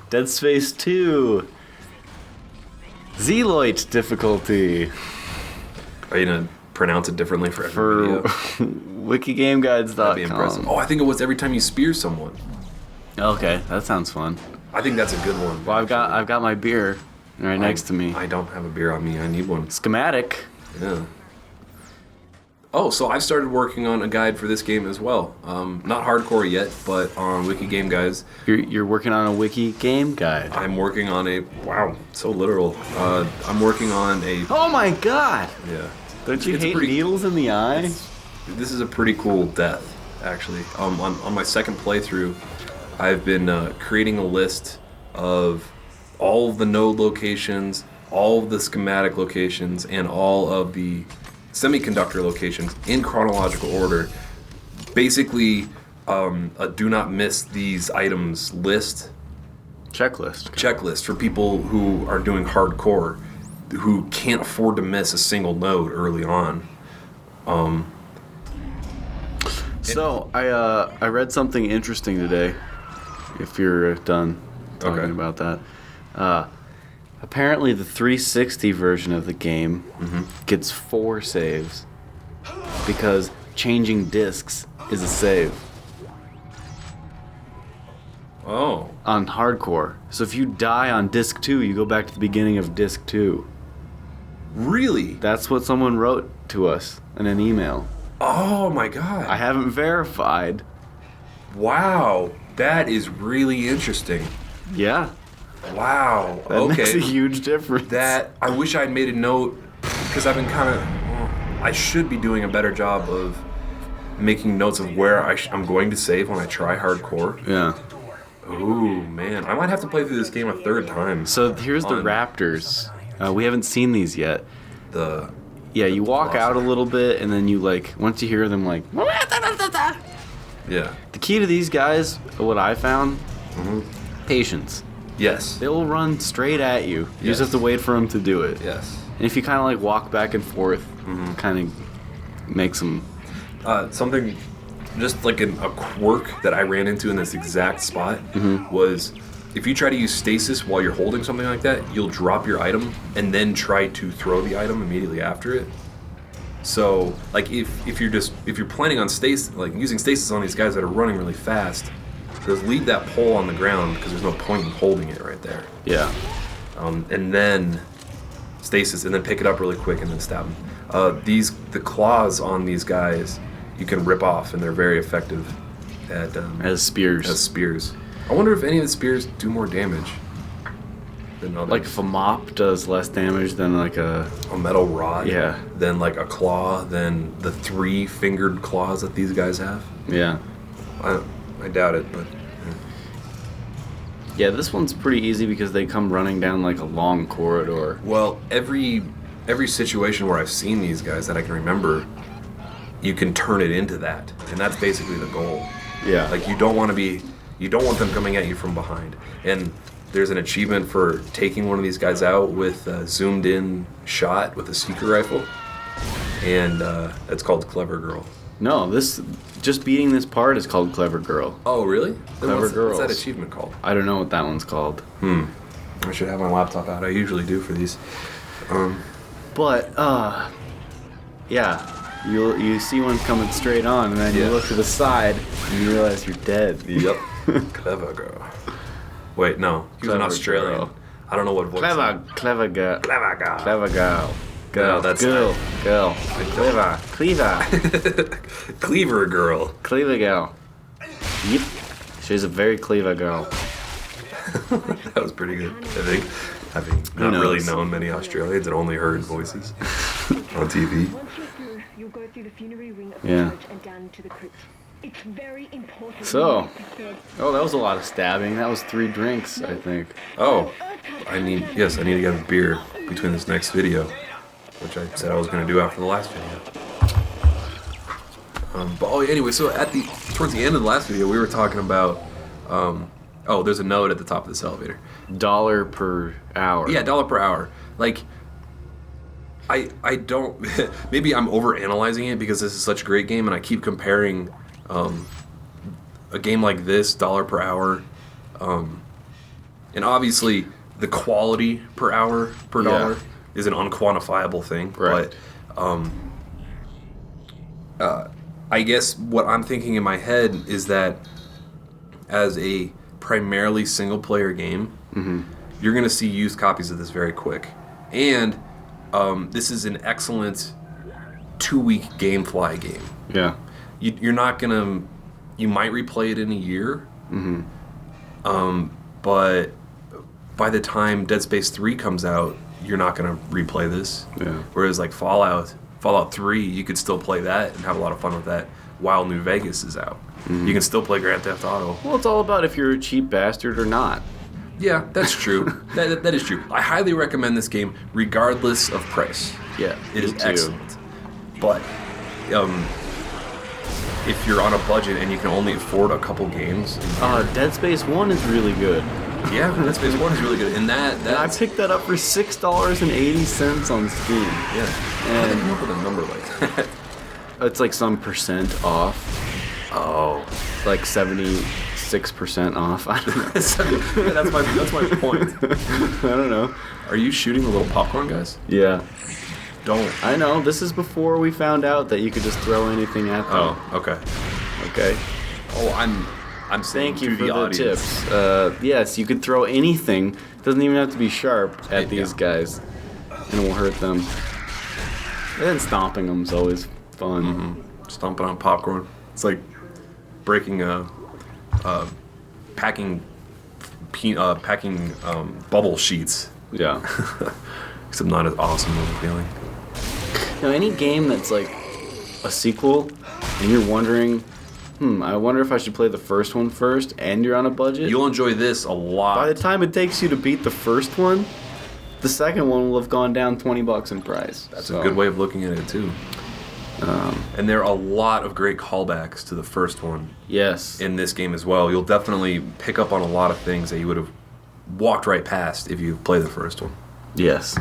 Dead Space 2. Zealoid difficulty. Are you gonna pronounce it differently for every video? WikiGameGuides.com. That'd be impressive. Oh, I think it was every time you spear someone. Okay, that sounds fun. I think that's a good one. Well, I've got my beer right next to me. I don't have a beer on me. I need one. Schematic. Yeah. Oh, so I've started working on a guide for this game as well. Not hardcore yet, but on WikiGameGuides. You're working on a wiki game guide. I'm working on a... Wow, so literal. I'm working on a... Oh my god! Yeah. Don't you hate needles in the eye? This is a pretty cool death, actually. On my second playthrough, I've been creating a list of all of the node locations, all of the schematic locations, and all of the semiconductor locations in chronological order. Basically, a do not miss these items list. Checklist for people who are doing hardcore, who can't afford to miss a single node early on. So I read something interesting today. If you're done talking about that, apparently the 360 version of the game gets 4 saves because changing discs is a save. Oh. On hardcore. So if you die on disc 2, you go back to the beginning of disc 2. Really? That's what someone wrote to us in an email. Oh my god. I haven't verified. Wow. That is really interesting. Yeah. Wow. That okay. makes a huge difference. That I wish I'd made a note, because I've been kind of... I should be doing a better job of making notes of where I'm going to save when I try hardcore. Yeah. Ooh, man. I might have to play through this game a third time. So here's the Raptors. We haven't seen these yet. Yeah, you walk out a little bit, and then you, like, once you hear them, like... Yeah. The key to these guys, what I found, patience. Yes. They'll run straight at you. You just have to wait for them to do it. Yes. And if you kind of, like, walk back and forth, kind of makes them... Something... Just like a quirk that I ran into in this exact spot was, if you try to use stasis while you're holding something like that, you'll drop your item and then try to throw the item immediately after it. So, like, if you're planning on using stasis on these guys that are running really fast, just leave that pole on the ground because there's no point in holding it right there. Yeah. And then stasis, and then pick it up really quick and then stab them. The claws on these guys, you can rip off, and they're very effective at as spears. I wonder if any of the spears do more damage than others. Like if a mop does less damage than like a metal rod. Yeah. Than like a claw, than the 3-fingered claws that these guys have. Yeah. I doubt it, but. Yeah, this one's pretty easy because they come running down like a long corridor. Well, every situation where I've seen these guys that I can remember, you can turn it into that, and that's basically the goal. Yeah. Like you don't want them coming at you from behind. And there's an achievement for taking one of these guys out with a zoomed in shot with a seeker rifle, and it's called Clever Girl. No, just beating this part is called Clever Girl. Oh, really? Clever Girls. What's that achievement called? I don't know what that one's called. I should have my laptop out. I usually do for these. But yeah. You see one coming straight on, and then you look to the side, and you realize you're dead. Yep. Clever girl. Wait, no. He was an Australian. Girl. I don't know what voice. Clever girl. Clever girl. Clever girl. Girl. No, that's girl. Girl. Cleaver. Cleaver girl. Cleaver girl. Yep. She's a very clever girl. That was pretty good, I think. Having not really known many Australians and only heard voices on TV. Yeah. So, that was a lot of stabbing. That was 3 drinks, I think. Oh, I need to get a beer between this next video, which I said I was going to do after the last video. Anyway, so towards the end of the last video, we were talking about, there's a note at the top of this elevator. $1 per hour. Yeah, $1 per hour. Like, I don't... Maybe I'm overanalyzing it because this is such a great game, and I keep comparing a game like this, $1 per hour, And obviously, the quality per hour per dollar is an unquantifiable thing. Right. But I guess what I'm thinking in my head is that as a primarily single-player game, you're going to see used copies of this very quick. And this is an excellent 2-week GameFly game. Yeah. You're not going to... You might replay it in a year. But by the time Dead Space 3 comes out, you're not going to replay this. Yeah. Whereas like Fallout 3, you could still play that and have a lot of fun with that while New Vegas is out. You can still play Grand Theft Auto. Well, it's all about if you're a cheap bastard or not. Yeah, that's true. that is true. I highly recommend this game regardless of price. Yeah, It is me too. excellent. But if you're on a budget and you can only afford a couple games, Dead Space 1 is really good. yeah, Dead Space 1 is really good. And And I that's... picked that up for $6.80 on Steam. Yeah. How did they come up with a number like that? It's like some percent off. Oh. Like 76% off. I don't know. Yeah, that's my point. I don't know. Are you shooting the little popcorn guys? Yeah. Don't. I know. This is before we found out that you could just throw anything at them. Oh, okay. Okay. Oh, I'm saying Thank you to for the audience. tips. Yes, you could throw anything. It doesn't even have to be sharp at these guys. And it won't hurt them. And then stomping them is always fun. Stomping on popcorn. It's like breaking packing bubble sheets. Yeah. Except not as awesome of a feeling. Now, any game that's like a sequel and you're wondering, I wonder if I should play the first one first and you're on a budget. You'll enjoy this a lot. By the time it takes you to beat the first one, the second one will have gone down $20 in price. That's a good way of looking at it too. And there are a lot of great callbacks to the first one Yes. in this game as well. You'll definitely pick up on a lot of things that you would have walked right past if you played the first one. Yes.